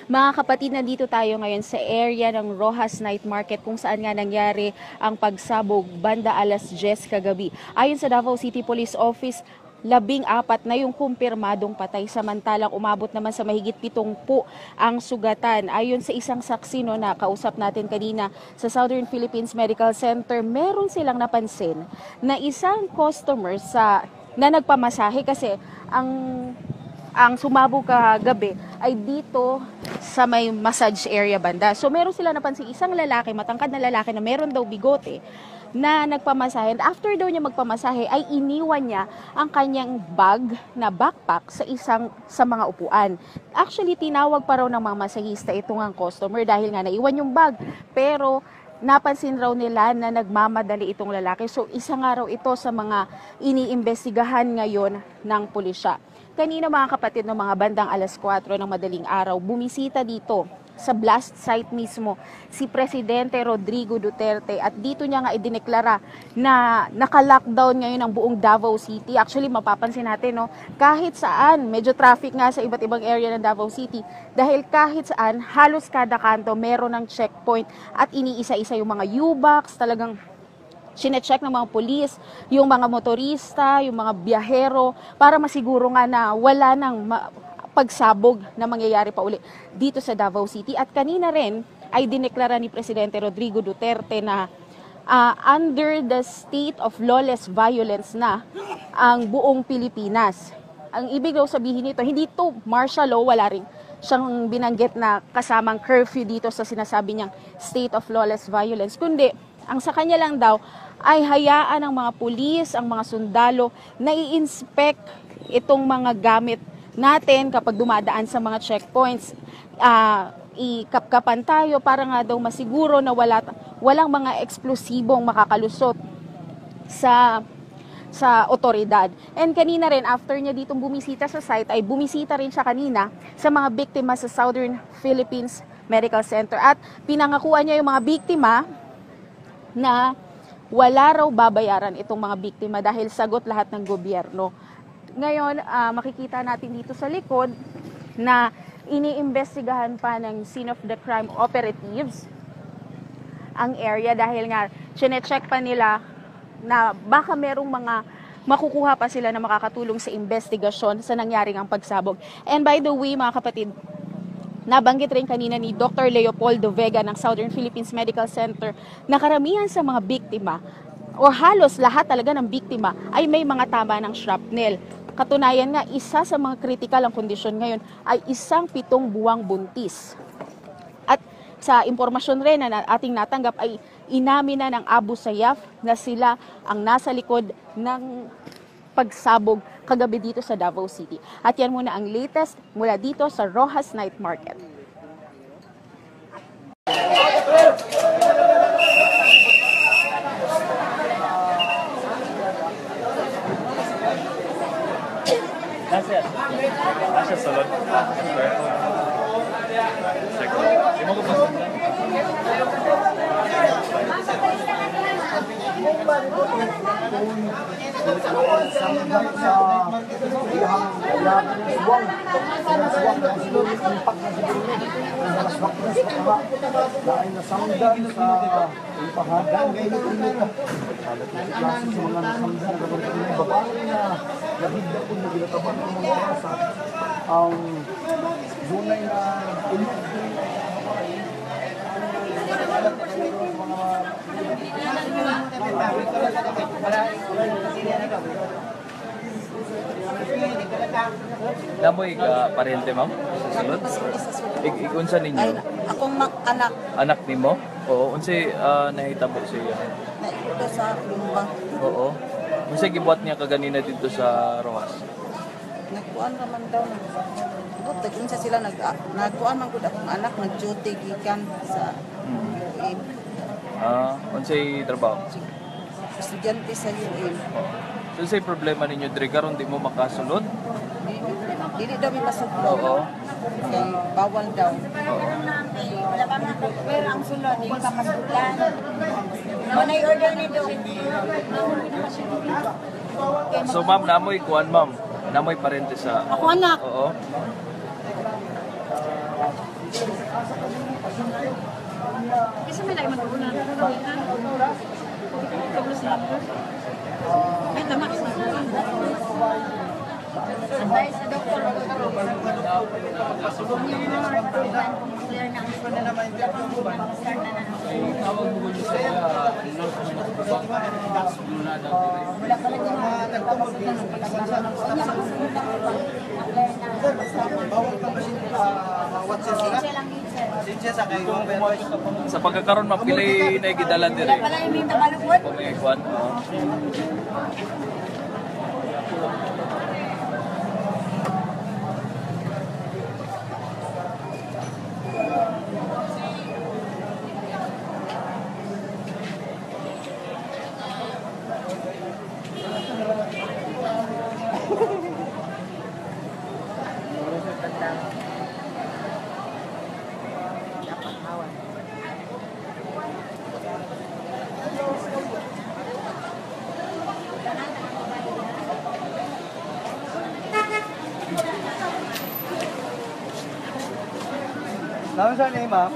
Mga kapatid, nandito tayo ngayon sa area ng Rojas Night Market kung saan nga nangyari ang pagsabog banda alas 10 kagabi. Ayon sa Davao City Police Office, 14 na yung kumpirmadong patay, samantalang umabot naman sa mahigit 70 ang sugatan. Ayon sa isang saksi na kausap natin kanina sa Southern Philippines Medical Center, meron silang napansin na isang customer na nagpamasahe kasi ang sumabog kagabi ay dito sa may massage area banda. So meron sila napansin isang lalaki, matangkad na lalaki na meron daw bigote na nagpamasahe. And after daw niya magpamasahe ay iniwan niya ang kanyang bag na backpack sa mga upuan. Actually, tinawag pa raw ng mga masahista itong ang customer dahil nga naiwan yung bag. Pero napansin raw nila na nagmamadali itong lalaki. So isa nga raw ito sa mga iniimbestigahan ngayon ng pulisya. Kanina mga kapatid, ng mga bandang alas 4 ng madaling araw, bumisita dito sa blast site mismo si Presidente Rodrigo Duterte at dito niya nga idineklara na naka-lockdown ngayon ang buong Davao City. Actually, mapapansin natin, no, kahit saan, medyo traffic nga sa iba't ibang area ng Davao City dahil kahit saan, halos kada kanto meron ng checkpoint at iniisa-isa yung mga U-box, talagang sinecheck ng mga polis, yung mga motorista, yung mga biyahero, para masiguro nga na wala nang pagsabog na mangyayari pa uli dito sa Davao City. At kanina rin ay dineklara ni Presidente Rodrigo Duterte na under the state of lawless violence na ang buong Pilipinas. Ang ibig daw sabihin nito, hindi to martial law, wala rin siyang binanggit na kasamang curfew dito sa sinasabi niyang state of lawless violence, kundi ang sa kanya lang daw ay hayaan ng mga pulis, ang mga sundalo na i-inspect itong mga gamit natin kapag dumadaan sa mga checkpoints. Ikapkapan tayo para nga daw masiguro na walang mga eksplosibong makakalusot sa otoridad. And kanina rin, after niya ditong bumisita sa site, ay bumisita rin siya kanina sa mga biktima sa Southern Philippines Medical Center. At pinangakuan niya yung mga biktima na wala raw babayaran itong mga biktima dahil sagot lahat ng gobyerno. Ngayon, makikita natin dito sa likod na iniimbestigahan pa ng scene of the crime operatives ang area dahil nga chinecheck pa nila na baka merong mga makukuha pa sila na makakatulong sa investigasyon sa nangyaring ang pagsabog. And by the way, mga kapatid, nabanggit rin kanina ni Dr. Leopoldo Vega ng Southern Philippines Medical Center na karamihan sa mga biktima o halos lahat talaga ng biktima ay may mga tama ng shrapnel. Katunayan nga, isa sa mga critical ang kondisyon ngayon ay isang 7 buwang buntis. At sa impormasyon rin na ating natanggap ay inamin na ng Abu Sayyaf na sila ang nasa likod ng pagsabog kagabi dito sa Davao City. At yan muna ang latest mula dito sa Rojas Night Market. Asya salon. Imo ko ba? Zunay na Namoy ka parente, ma'am? Sa salon? Ikunsa ninyo? Akong anak Anak nimo? Oo. Unsay nahitabo siya? na ito sa lumba. Oo. Unsay gibuhat niya kaganina dito sa Rojas? Nagkuan raman daw. Tagin sa sila nagkuan man gud akong anak nag-duty gikan sa UAM. Unsay trabaho? Estudyante sa UAM. So unsay problema ninyo diri karon di mo makasulod? Dili daw mi pasudlo. Oo. Kay bawal daw. Oo. Pero ang sulod, hindi papasulan. Manay order nito. So ma'am, namoy kuan ma'am. Namoy parente sa... Ako anak. Oo. Kasi may lagi mag-ulan. May tama kasi. Advice sa doktor. Kung yung mga clear na ang start na na. Wala pala yung mga Sa pagkakaroon ma'am, pilay na gidala dire. Wala pala yung tabalukod. Kung may kuwan. Naman saan eh, ma'am?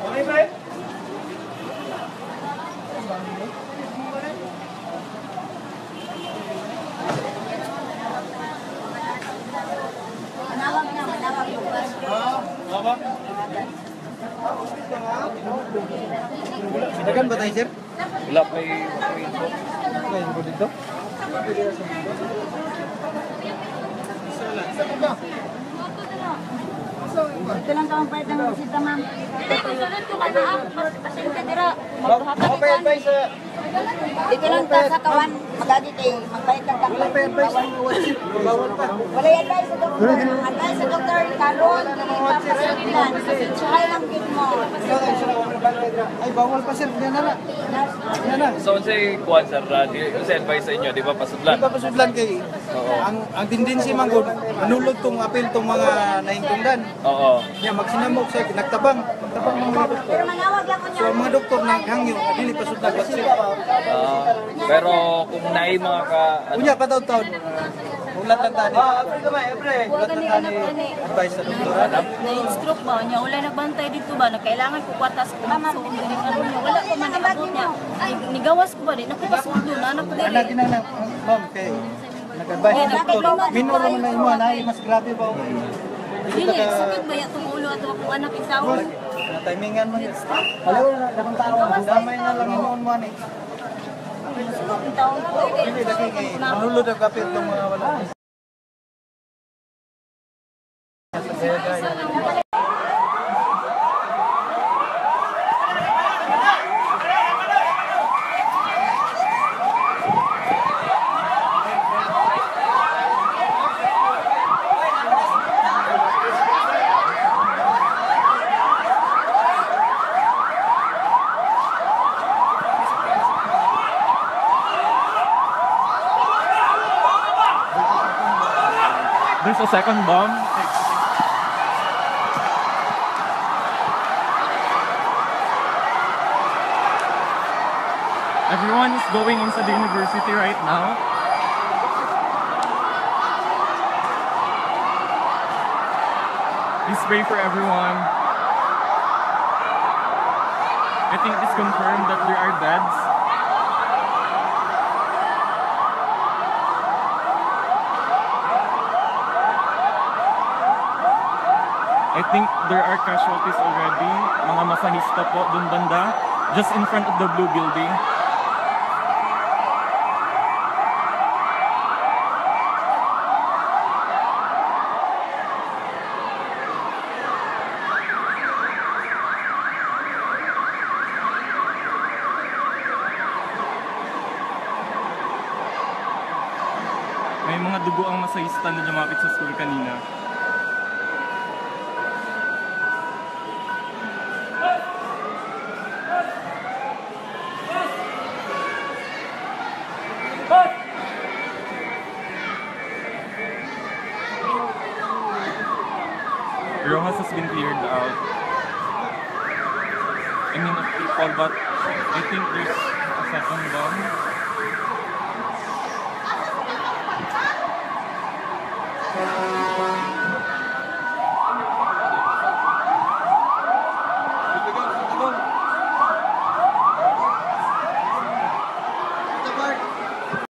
Okay, ba? Manawag na, manawag bukas. Dagan ba tayo, sir? Wala pa yung info. Ngayon ko dito. Ito lang kang pwede ng bisita, ma'am. Susunod ko ka na ang pasyente dira. Okay, advice. Dito lang ta sa kawan. Magagi kay magbayad ka Wala pa advice. Bawal pa. Wala yung advice sa doktor. Ang advice sa doktor, karon, ipapasalilan. Tsaka lang din mo. Ay, bawal pa, sir. Yan na. Yan na. So, say kuwan sir, sa advice sa inyo, di ba pasudlan? Papasudlan kay ang tendency man gud manulog tong apil tong mga naingkundan. Oo. Nya magsinamok sa nagtabang mga doktor. Pero manawag lang ko So niya. ang mga doktor naghangyo dili pasudlan kasi Pero kung naay mga unya pa taon ulat lang tani. Ulat lang tani advice sa doktor. Na-stroke ba niya? Wala nagbantay dito ba? Nagkailangan ko kwartas ko magsuon din ano niya. Wala ko man naabot niya. Ay, nigawas ko ba din? Ako pasundo na anak ko din. Anak kinang ma'am kay nag-advise sa doktor. Minor naman na imo na mas grabe ba? Dili, sakit ba ya itong ulo ato akong anak isaw? Na timingan mo. Hello, dakong tao. Damay na lang imo mo ni. Ang taon ko. Dili lagi kay manulod ang kapit tong mga wala. There's a second bomb. Everyone is going inside the university right now. Please pray for everyone. I think it's confirmed that there are deaths. I think there are casualties already. Mga masahista po dun banda, just in front of the blue building. May mga dugo ang masahista na lumapit sa school kanina. Rojas has been cleared out. I mean of people, but I think there's a second bomb.